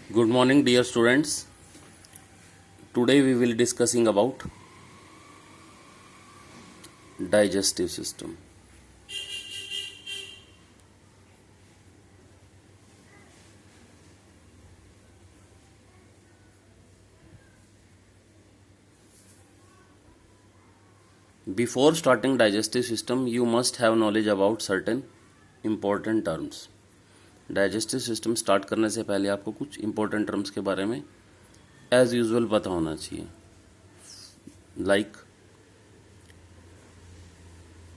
Good morning, dear students. Today we will discussing about digestive system. Before starting digestive system, you must have knowledge about certain important terms. Digestive system start करने से पहले आपको कुछ important terms के बारे में as usual पता होना चाहिए, like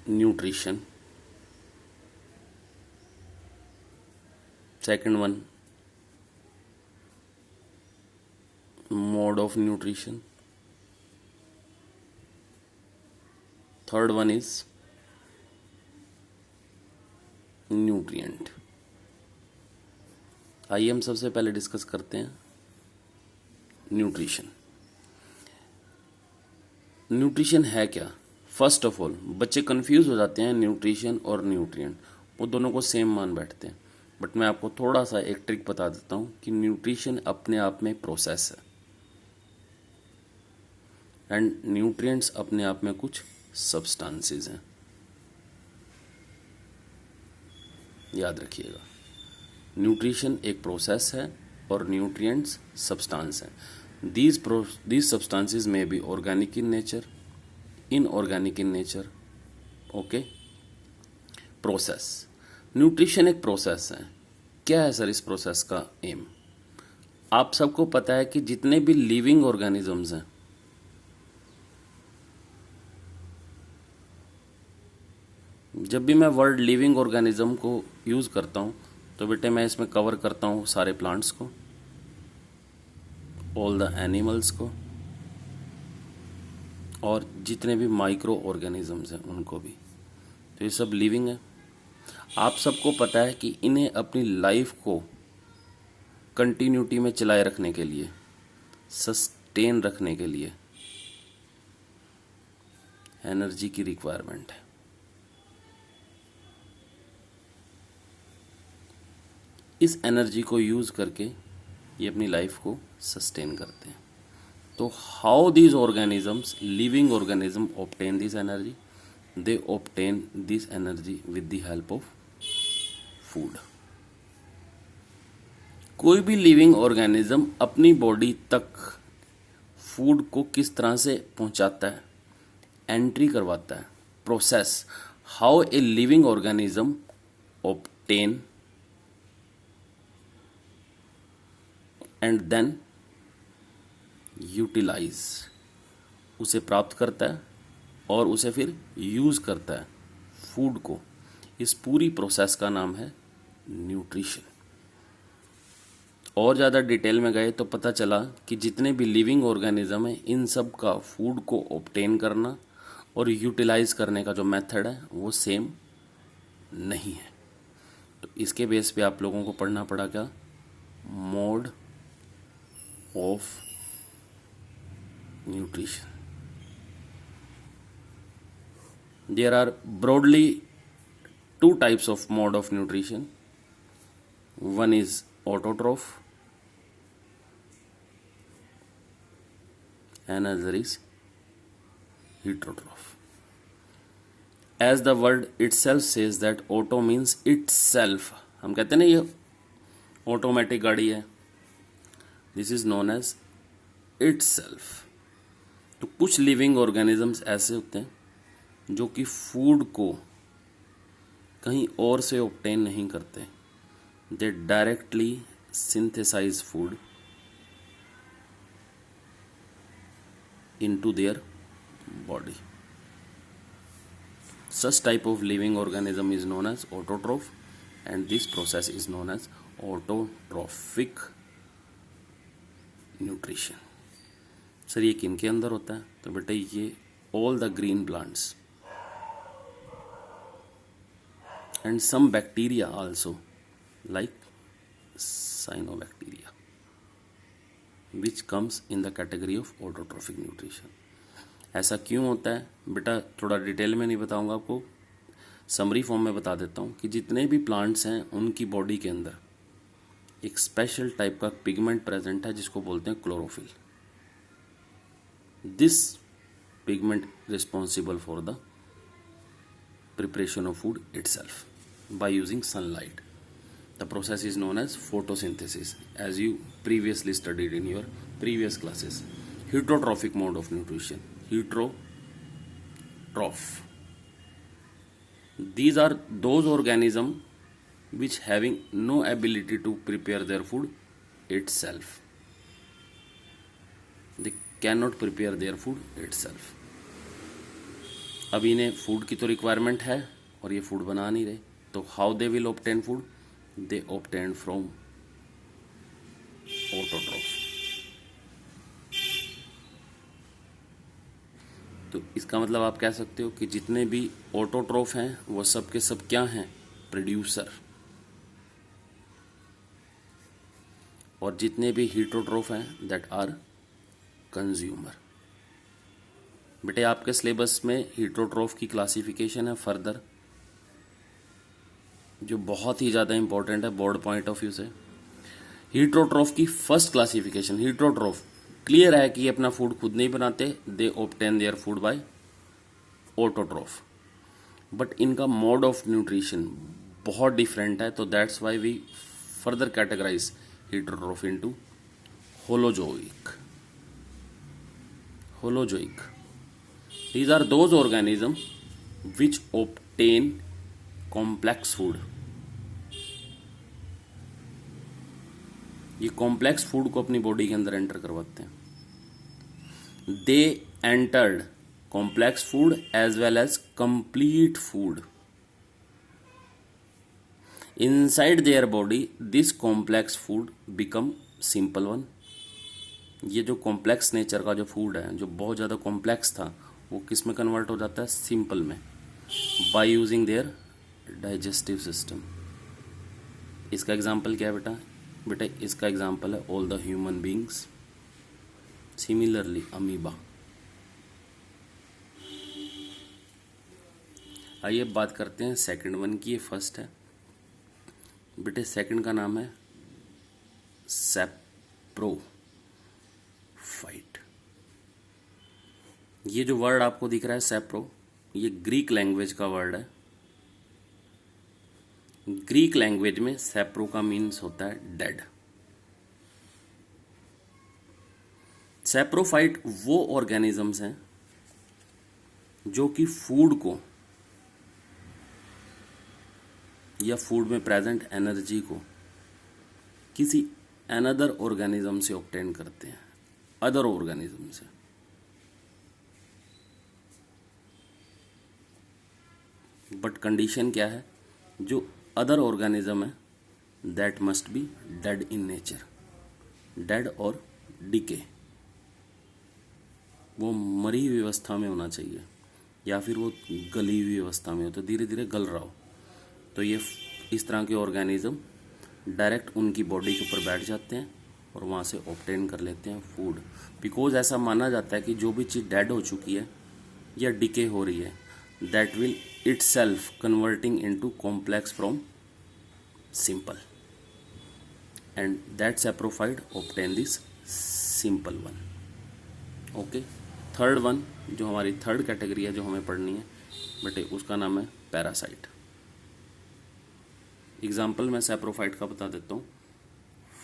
nutrition, second one mod of nutrition, third one is nutrient. आइए हम सबसे पहले डिस्कस करते हैं न्यूट्रिशन। न्यूट्रिशन है क्या? फर्स्ट ऑफ ऑल बच्चे कंफ्यूज हो जाते हैं न्यूट्रिशन और न्यूट्रिएंट, वो दोनों को सेम मान बैठते हैं। बट मैं आपको थोड़ा सा एक ट्रिक बता देता हूं कि न्यूट्रिशन अपने आप में प्रोसेस है एंड न्यूट्रिएंट्स अपने आप में कुछ सब्सटेंसेस हैं। याद रखिएगा, न्यूट्रिशन एक प्रोसेस है और न्यूट्रिएंट्स सब्सटेंस हैं। दीज सब्सटेंसेस में B organic in nature, inorganic in nature. Okay, process. Nutrition एक प्रोसेस है। क्या है सर इस प्रोसेस का एम? आप सबको पता है कि जितने भी लिविंग ऑर्गेनिजम्स हैं, जब भी मैं वर्ड लिविंग ऑर्गेनिज्म को यूज करता हूं तो बेटे मैं इसमें कवर करता हूं सारे प्लांट्स को, ऑल द एनिमल्स को, और जितने भी माइक्रो ऑर्गेनिजम्स हैं उनको भी। तो ये सब लिविंग है। आप सबको पता है कि इन्हें अपनी लाइफ को कंटिन्यूटी में चलाए रखने के लिए, सस्टेन रखने के लिए एनर्जी की रिक्वायरमेंट है। इस एनर्जी को यूज करके ये अपनी लाइफ को सस्टेन करते हैं। तो how these organisms, living organism obtain this energy? They obtain this energy with the help of food. कोई भी लिविंग ऑर्गेनिज्म अपनी बॉडी तक फूड को किस तरह से पहुंचाता है, एंट्री करवाता है। Process, how a living organism obtain and then utilise, उसे प्राप्त करता है और उसे फिर यूज करता है फूड को। इस पूरी प्रोसेस का नाम है न्यूट्रिशन। और ज़्यादा डिटेल में गए तो पता चला कि जितने भी लिविंग ऑर्गेनिज्म हैं इन सब का फूड को ऑब्टेन करना और यूटिलाइज करने का जो मेथड है वो सेम नहीं है। तो इसके बेस पे आप लोगों को पढ़ना पड़ा क्या? Mode of nutrition. There are broadly two types of mode of nutrition. One is autotroph, another is heterotroph. As the word itself says that auto means itself. हम कहते हैं ना ये ऑटोमेटिक गाड़ी है, this is known as itself. तो कुछ living organisms ऐसे होते हैं जो कि फूड को कहीं और से ऑब्टेन नहीं करते, they directly synthesise food into their body. Such type of living organism is known as autotroph and this process is known as autotrophic nutrition. Sir ये किन के अंदर होता है? तो बेटा ये all the green plants and some bacteria also like cyanobacteria which comes in the category of autotrophic nutrition. ऐसा क्यों होता है बेटा? थोड़ा डिटेल में नहीं बताऊंगा आपको, समरी फॉर्म में बता देता हूँ कि जितने भी प्लांट्स हैं उनकी बॉडी के अंदर एक स्पेशल टाइप का पिगमेंट प्रेजेंट है जिसको बोलते हैं chlorophyll. This pigment responsible for the preparation of food itself by using sunlight. The process is known as photosynthesis, as you previously studied in your previous classes. Heterotrophic mode of nutrition. Heterotroph. These are those organisms which having no ability to prepare their food itself. They cannot prepare their food itself. अब इन्हें food की तो requirement है और ये food बना नहीं रहे, तो how they will obtain food? They obtain from autotroph. तो इसका मतलब आप कह सकते हो कि जितने भी ऑटोट्रॉफ हैं वो सब के सब क्या हैं? प्रोड्यूसर. और जितने भी हीटरोट्रॉफ हैं दैट आर कंज्यूमर. बेटे आपके सिलेबस में हीटरोट्रॉफ की क्लासिफिकेशन है फर्दर, जो बहुत ही ज़्यादा इंपॉर्टेंट है बोर्ड पॉइंट ऑफ व्यू से. हीटरोट्रॉफ की फर्स्ट क्लासिफिकेशन, हीटरोट्रॉफ क्लियर है कि ये अपना फूड खुद नहीं बनाते, they obtain their food by autotroph. But इनका मोड ऑफ न्यूट्रिशन बहुत डिफरेंट है, तो that's why we further categorize heterotroph into holozoic. These are those organisms which obtain complex food. ये कॉम्प्लेक्स फूड को अपनी बॉडी के अंदर एंटर करवाते हैं. They entered complex food as well as complete food. Inside their body, this complex food become simple one. ये जो complex nature का जो फूड है, जो बहुत ज़्यादा कॉम्प्लेक्स था, वो किस में कन्वर्ट हो जाता है? सिंपल में, by using their digestive system. इसका एग्जांपल क्या है बेटा? बेटा इसका एग्जांपल है all the human beings, similarly amoeba. आइए बात करते हैं सेकंड वन की. ये फर्स्ट है बेटे, सेकंड का नाम है सैप्रोफाइट. ये जो वर्ड आपको दिख रहा है सैप्रो, ये ग्रीक लैंग्वेज का वर्ड है. ग्रीक लैंग्वेज में सैप्रो का मीन्स होता है डेड. सैप्रोफाइट वो ऑर्गेनिजम्स हैं जो कि फूड को या फूड में प्रेजेंट एनर्जी को किसी अनदर ऑर्गेनिज्म से ऑब्टेन करते हैं, अदर ऑर्गेनिज्म से. बट कंडीशन क्या है? जो अदर ऑर्गेनिज्म है that must be dead in nature. Dead और डिके, वो मरी हुई अवस्था में होना चाहिए या फिर वो गली हुई अवस्था में हो, तो धीरे धीरे गल रहा हो. तो ये इस तरह के ऑर्गेनिज्म डायरेक्ट उनकी बॉडी के ऊपर बैठ जाते हैं और वहाँ से ऑब्टेन कर लेते हैं फूड. बिकॉज ऐसा माना जाता है कि जो भी चीज़ डेड हो चुकी है या डिके हो रही है, that will itself converting into complex from simple, and that saprophyte obtain this simple one. Okay, third one जो हमारी थर्ड कैटेगरी है जो हमें पढ़नी है बेटे, उसका नाम है पैरासाइट. एग्जाम्पल मैं सैप्रोफाइट का बता देता हूँ.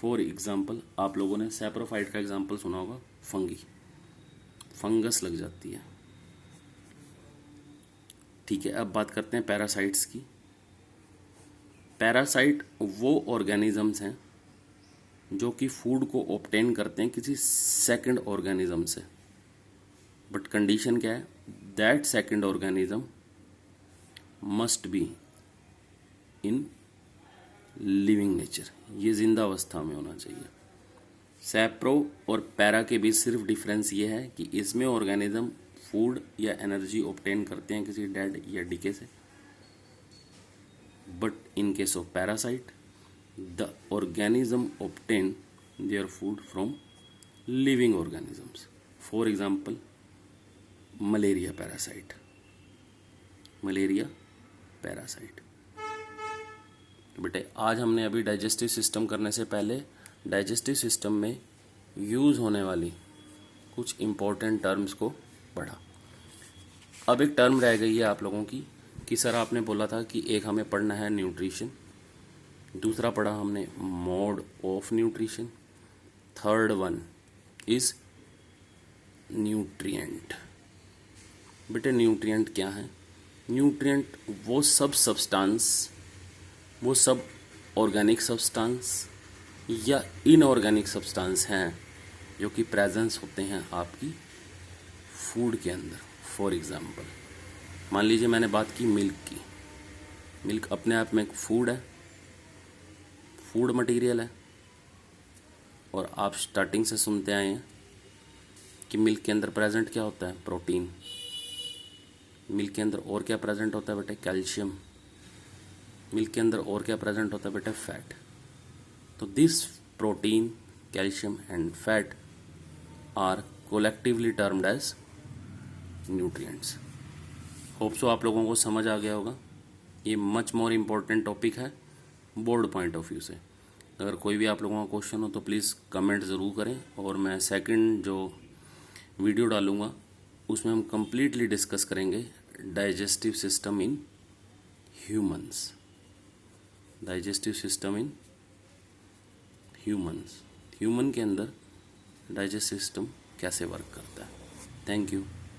फॉर एग्जाम्पल आप लोगों ने सैप्रोफाइट का एग्जाम्पल सुना होगा, फंगी, फंगस लग जाती है. ठीक है, अब बात करते हैं पैरासाइट्स की. पैरासाइट वो ऑर्गेनिजम्स हैं जो कि फूड को ऑब्टेन करते हैं किसी सेकंड ऑर्गेनिज्म से. बट कंडीशन क्या है? That second organism must be in living nature. ये जिंदा अवस्था में होना चाहिए. सैप्रो और पैरा के बीच सिर्फ डिफरेंस ये है कि इसमें ऑर्गेनिज्म फूड या एनर्जी ऑब्टेन करते हैं किसी डेड या डिके से. But in case of parasite the organism obtain their food from living organisms. For example malaria parasite. बेटे आज हमने अभी डाइजेस्टिव सिस्टम करने से पहले डाइजेस्टिव सिस्टम में यूज़ होने वाली कुछ इम्पोर्टेंट टर्म्स को पढ़ा। अब एक टर्म रह गई है आप लोगों की कि सर आपने बोला था कि एक हमें पढ़ना है न्यूट्रिशन, दूसरा पढ़ा हमने mode of nutrition, third one is nutrient. बेटे न्यूट्रिएंट क्या है? न्यूट्रिएंट वो सब सब्सटेंस, वो सब ऑर्गेनिक सब्सटेंस या इनऑर्गेनिक सब्सटेंस हैं जो कि प्रेजेंस होते हैं आपकी फूड के अंदर। फॉर एग्जांपल मान लीजिए मैंने बात की मिल्क की। मिल्क अपने आप में एक फूड है, फूड मटेरियल है, और आप स्टार्टिंग से सुनते आए हैं कि मिल्क के अंदर प्रेजेंट क्या होता है? प्रोटीन। मिल्क के अंदर और क्या प्रेजेंट होता है बेटे? कैल्शियम। मिल्क के अंदर और क्या प्रेजेंट होता है बेटे? फैट। तो this protein, calcium and fat are collectively termed as nutrients. Hope so आप लोगों को समझ आ गया होगा। ये मच मोर इम्पोर्टेंट टॉपिक है बोर्ड पॉइंट ऑफ व्यू से। अगर कोई भी आप लोगों का क्वेश्चन हो तो प्लीज़ कमेंट ज़रूर करें, और मैं सेकंड जो वीडियो डालूँगा उसमें हम कम्प्लीटली डिस्कस करेंगे digestive system in humans. Digestive system in humans, human के अंदर डाइजेस्टिव सिस्टम कैसे वर्क करता है। Thank you.